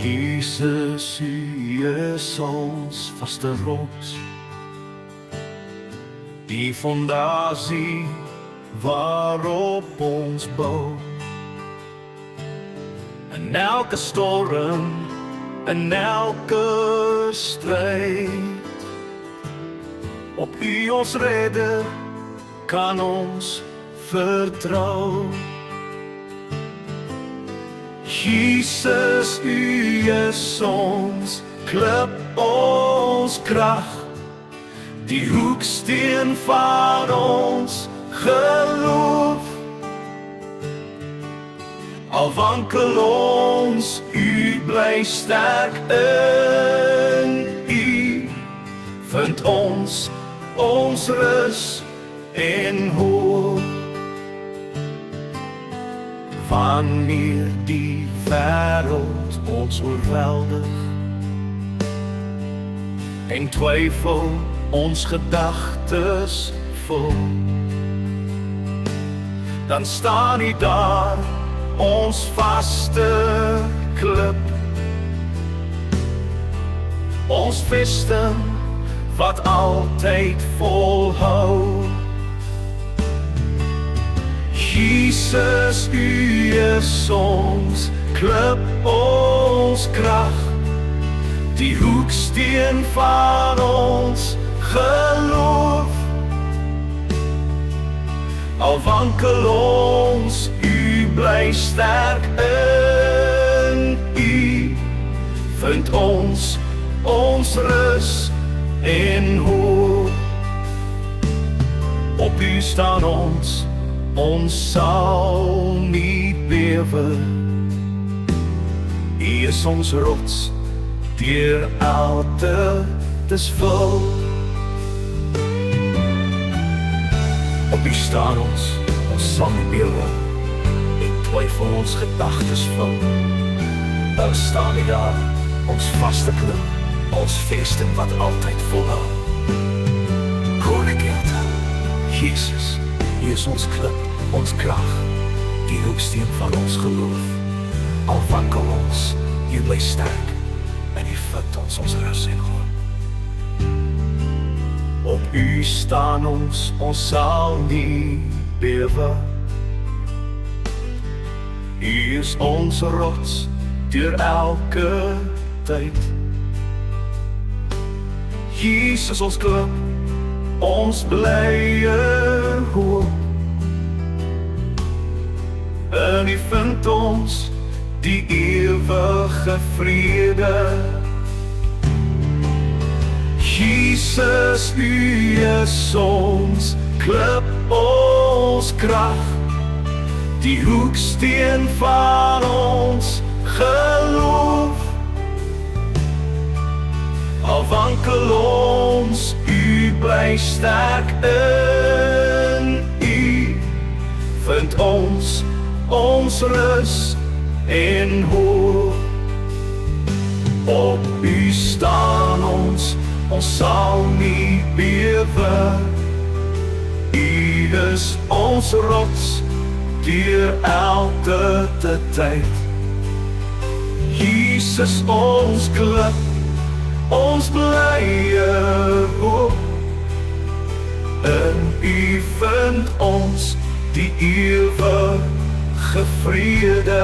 Jesus, U is ons vaste rots, die fondasie waarop ons bou. In elke storm, in elke stryd, op U ons redder kan ons vertrou. Jesus, U is ons klip, ons krag, die hoeksteen van ons geloof. Al wankel ons, U bly sterk in U, vind ons rus en hoop. Wanneer die wêreld ons oorweldig en twyfel ons gedagtes vul, dan staan U daar, ons vaste klip, ons vesting wat altyd volhou. Jesus, U is ons klip, ons krag, die hoeksteen van ons geloof. Al wankel ons, U bly sterk in U, vind ons rus en hoop. Op U staan ons sal nie bewe. U is ons rots, deur altyd vol. Op U staan ons sal nie bewe, en twyfel ons gedagtes vul. Dan staan U daar, ons vaste klip, ons vesting wat altyd volhou. Koning Jesus, U is ons klip, ons krag, die hoeksteen van ons geloof. Al wankel ons, U bly sterk, en U vind ons rus en hoop. Op U staan ons sal nie bewe. U is ons rots, deur elke tyd. Jesus ons klip, ons blye hoop. En U vind ons die ewige vrede. Jesus, U is ons klip, ons krag, die hoeksteen van ons geloof. Al wankel ons, U bly sterk in U, vind ons rus en hoop. Op U staan ons sal nie bewe. U is ons rots, deur elke tyd. Jesus ons klip, ons blye hoop. In U vind ons die ewige vrede.